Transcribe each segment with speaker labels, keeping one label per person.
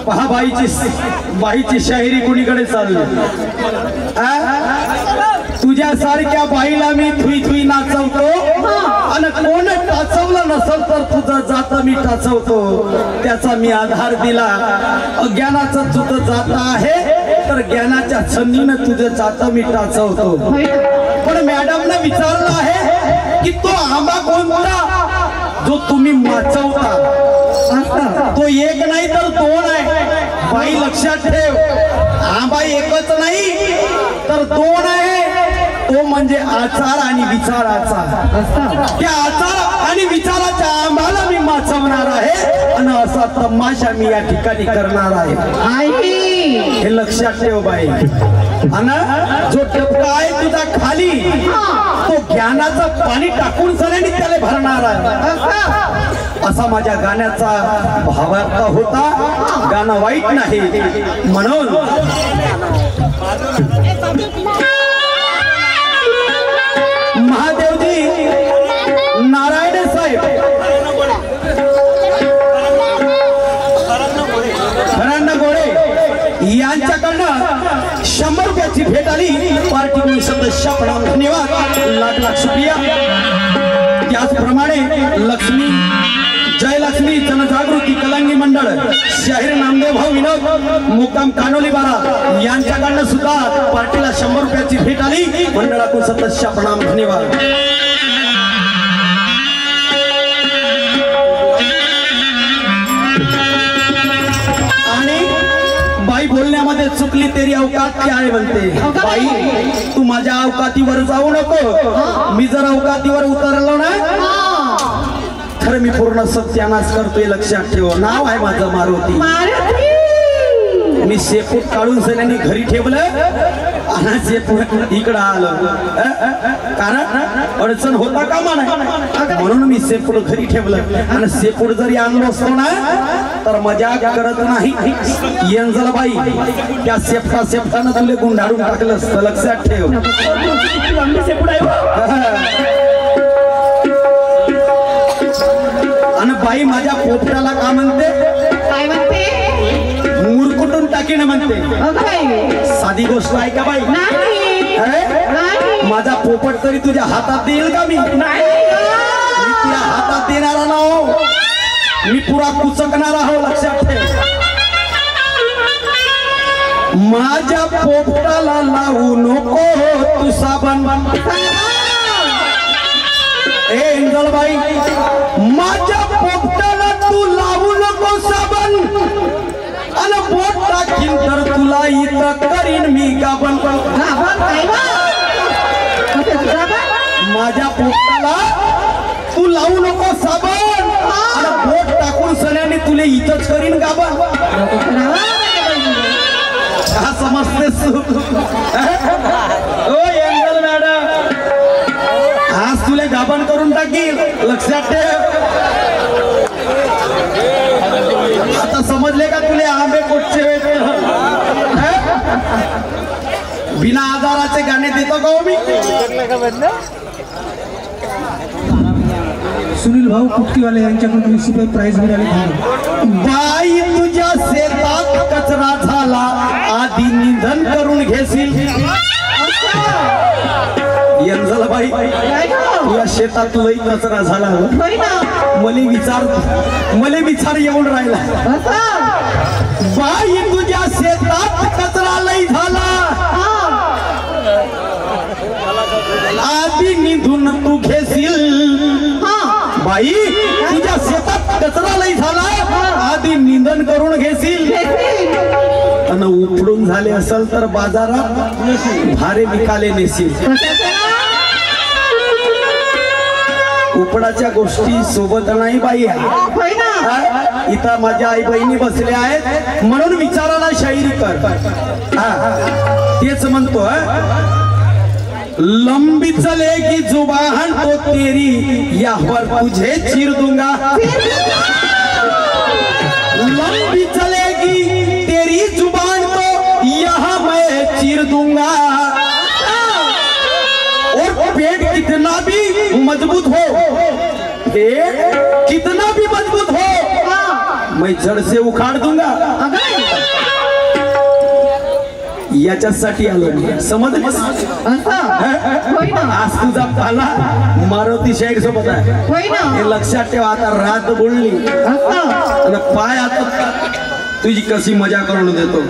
Speaker 1: पहा बाईची शाहिरी कुणीकडे चालली। तुझ्यासारख्या बाईला मी थुई थुई नाचवतो आणि कोण टाचवलं नसल तर तुझं जात मी टाचवतो। त्याचा मी आधार दिला। अज्ञानाचं तुझं जात आहे तर ज्ञानाच्या छंदीनं तुझं जात मी टाचवतो। पण मॅडमने विचारलं आहे की तो आंबा कोणता जो तुम्ही वाचवता? तो एक नाही तर दोन आहे। बाई लक्षात ठेव, आंबा एकच नाही तर दोन आहे। तो म्हणजे आचार आणि विचाराचा। त्या आचार आणि विचाराच्या आंबाला मी वाचवणार आहे आणि असा तमाशा मी या ठिकाणी करणार आहे। हे लक्षात ठेव बाई। आणि जो टपका आहे तुझा खाली तो ज्ञानाचं पाणी टाकून सगळ्यांनी त्याला भरणार आहे। असा माझ्या गाण्याचा भावार्थ होता। गाणं वाईट नाही म्हणून महादेवजी नारायण साहेब गोळे यांच्याकडनं 100 रुपयाची भेट आली। पार्टी सदस्यापणा धन्यवाद, लाख लाख शुक्रिया। त्याचप्रमाणे लक्ष्मी जयलक्ष्मी जनजागृती कलांगी मंडळ शाहीर नामदेव भाऊ विनोद मुक्काम कानोली बारा यांच्याकडनं सुद्धा पार्टीला 100 रुपयाची भेट आली। मंडळातून सदस्यापणा धन्यवाद। बाई बोलण्यामध्ये चुकली तेरी औकात क्या आहे म्हणते। बाई तू माझ्या औकातीवर जाऊ नको। मी जर औकातीवर उतरलो ना खरं मी पूर्ण सत्यानाश करतोय। लक्षात ठेव, नाव आहे माझं मारुती। मी शेपूट काढून सगळ्यांनी घरी ठेवलं आणि शेपूट इकडं आलं कारण अडचण होता कामा नाही म्हणून मी शेपूट घरी ठेवलं। आणि शेपूट जरी आणलो असतो ना तर मजाक करत नाही येंजल बाई। त्या शेपटानं तुला गुंडाळून टाकलं असतं। लक्षात ठेव। आणि बाई माझ्या पोपटाला का म्हणते? काय म्हणते? मुरकुटून टाकीन म्हणते। साधी गोष्ट आहे का बाई? माझा पोपट तरी तुझ्या हातात देईल का? मी तुझ्या हातात देणारा ना हो, मी पुरा कुचकणारा हो। लक्षात ठेव। माझ्या पोपटाला लावू नको तू साबण। एंजल बाई माझ्या पोपटाला तू लावू नको साबण आणि बोट टाकीन तर तुला इथं करीन मी गाबन। माझ्या पोपटाला तू लावू नको साबण आणि बोट टाकून सगळ्यांनी तुला इथंच करीन गाबन। का समजतेस तू? ओ एंजल मॅडम आज तुला गाबन करून टाकील। लक्षात ठेव। आता समजले का तुले आंबे कुठचे बिना आधाराचे गाणे देतो का मी?
Speaker 2: सुनील भाऊ कुट्टीवाले यांच्याकडून 20 रुपये प्राइज मिळाली।
Speaker 1: बाई तुझ्या शेतात कचरा झाला आधी निधन करून घेशील। यंजल बाई तुझ्या शेतात तुलाही कचरा झाला मले विचार येऊन राहिला। बाई तुझ्या शेतात कचरा लई झाला आधी निधून तू घेशील। बाई तुझ्या शेतात कचरा लई झाला आधी निंदन करून घेशील। आणि उपडून झाले असेल तर बाजारात भारे विकाले नेशील। उपडाच्या गोष्टी सोबत नाही बाई। इथं माझ्या आई बहिणी बसल्या आहेत म्हणून विचाराला शायरी कर। तेच म्हणतो लंबी चलेगी जुबान तो तेरी यहाँ तुझे चीर दूंगा। लंबी चलेगी तेरी जुबान तो यहाँ मैं चीर दूंगा। और पेट कितना भी मजबूत हो, पेट कितना भी मजबूत हो मैं जड़ से उखाड़ दूंगा याच्यासाठी आलो मी समजलीस आज तुझा पाला मारुती शाहीर सोबत आहे हे लक्षात ठेव आता रात बोलली आणि पाय आता तुझी कशी मजा करून देतो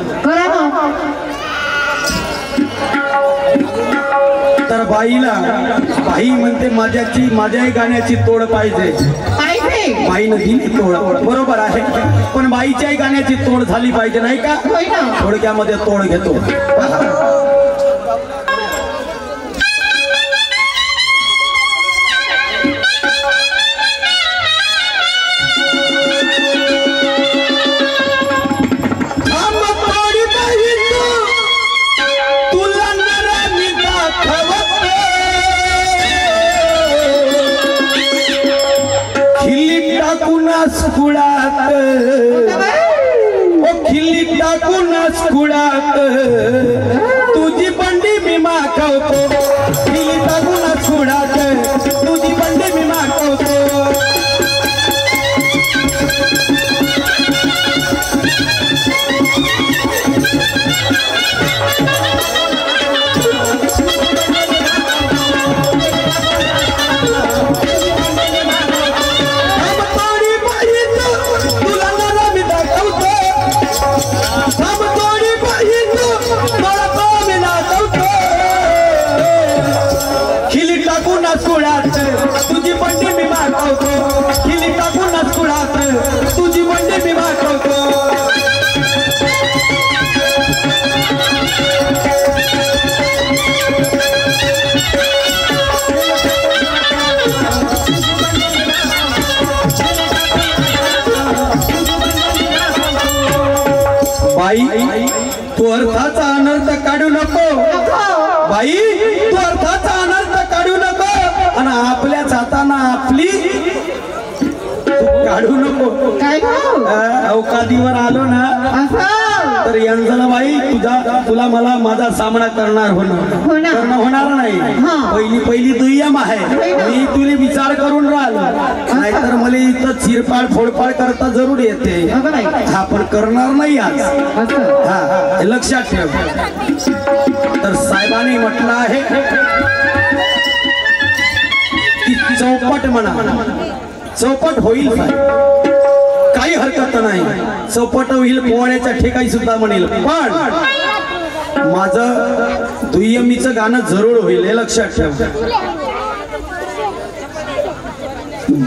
Speaker 1: तर बाईला बाई म्हणते माझ्याही गाण्याची तोड पाहिजे बाईनं दिली तोड बरोबर आहे पण बाईच्याही गाण्याची तोड झाली पाहिजे नाही का थोडक्यामध्ये तोड घेतो खिल्ली टाकूनच कुडात तुझी बंडी मी मागवतो खिल्ली टाकूनच कुडात तुझी बंडी मी मागवतो तुझी बंडी मी मागवतो खिली टाकूनच कुडात तुझी बंडी मी मागवतो बाई तू अर्थाचा अनर्थ काढू नको बाई तू अर्थाचा अनर्थ काढू नको आणि आपल्याच हाताना आपली काढू नको अवकादीवर आलो ना तर यंजना बाई तुला मला माझा सामना करणार होणार नाही पहिली दुय्यम आहे मी तुला विचार करून राहिलो नाहीतर मला इथं चिरपाड फोडपाड करता जरूर येते हा पण करणार नाही आज हा लक्षात ठेव तर साहेबांनी म्हटलं आहे चौपट म्हणा चौपट होईल काही हरकत नाही चौपट होईल पोवाड्याच्या ठिकाणी सुद्धा म्हणेल पण माझं दुय्यमीचं गाणं जरूर होईल हे लक्षात ठेव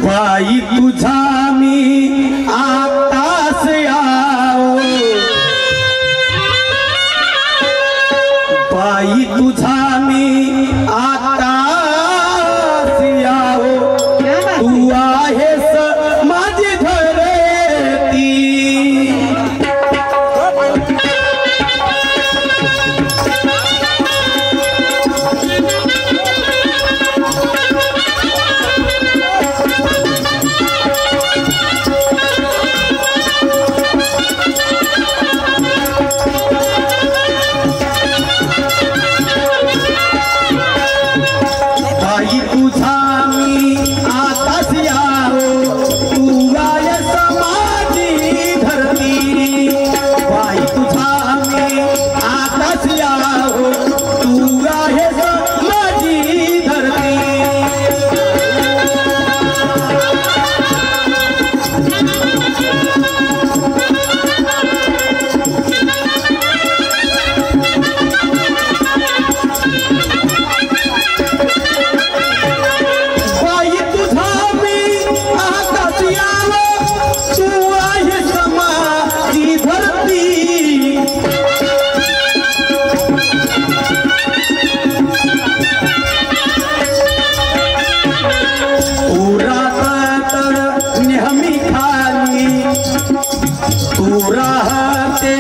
Speaker 1: बाई तुझा मी आताच आओ बाई तुझा मी आताच आओ तू आहेस माझी धरती बाई तुझा मी आताच आओ तू आहेस माझी धरती बाई तुझा मी आताच आओ तू आहेस माझी धरती बाई तुझा मी आताच आओ तू आहेस माझी धरती तू राहत तर नेहमी खाली तू राहते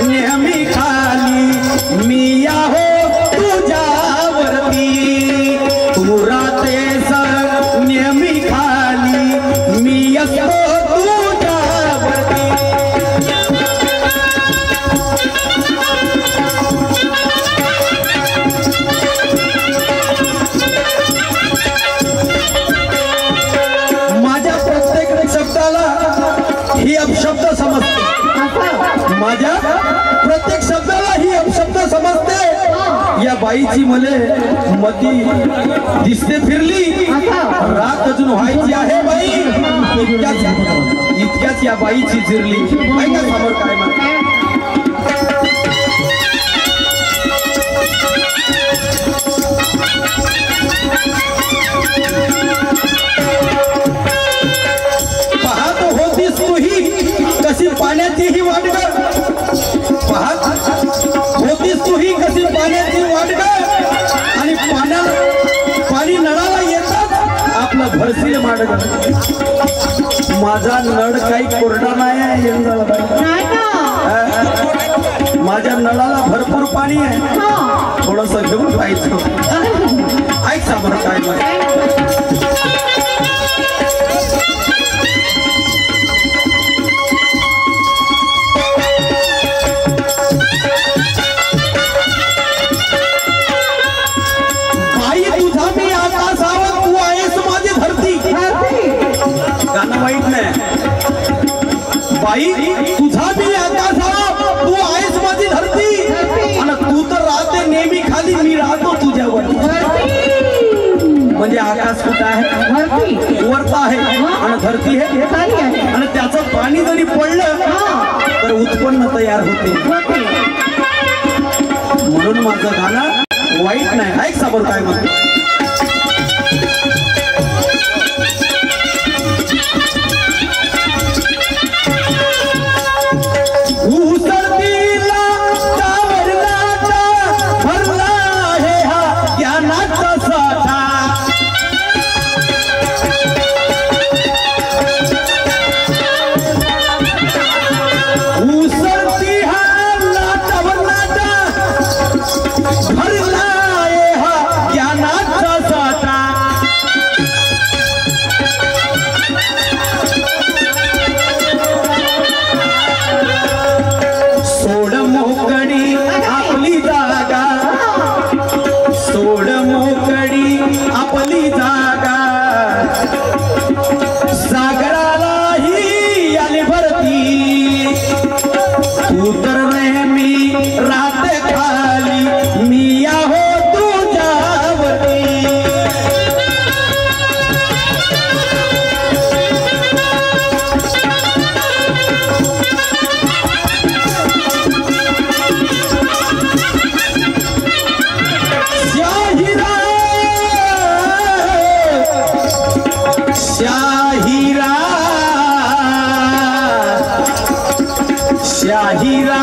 Speaker 1: नेहमी खाली मी आहो तुझ्यावरती तू राहते सर नेहमी खाली मी असतो तुझ्यावरती माझ्या प्रत्येक शब्दाला ही अपशब्द समजते, माझ्या प्रत्येक शब्दाला ही अपशब्द समजते. या बाईची मले मती दिसते फिरली, रात अजून व्हायची आहे बाई, इतक्याच या बाईची जिरली. ऐका समोर काय म्हणते. पाहत होतीस तुही कशी पाण्याची ही वाटगर, पाहत होतीस तुही कशी पाण्याची वाटगर, आणि पाणी नळाला येतात आपलं भरशील माडगर. माझा नळ काही कोरडा नाही आहे माझ्या नळाला भरपूर पाणी आहे, थोडस घेऊन पाहिजे. ऐक समोर काय वाईट नाही. बाई तुझा मी आकाशाला, तू आहेस माझी धरती, आणि तू तर राहते नेहमी खाली, मी राहतो तुझ्यावर. म्हणजे आकाश कुठं आहे, वरता आहे, आणि धरती आहे, आणि त्याचं पाणी जरी पडलं तर उत्पन्न तयार होते. म्हणून माझं गाणं वाईट नाही. ऐक साबर काय म्हणतो. शाहिरा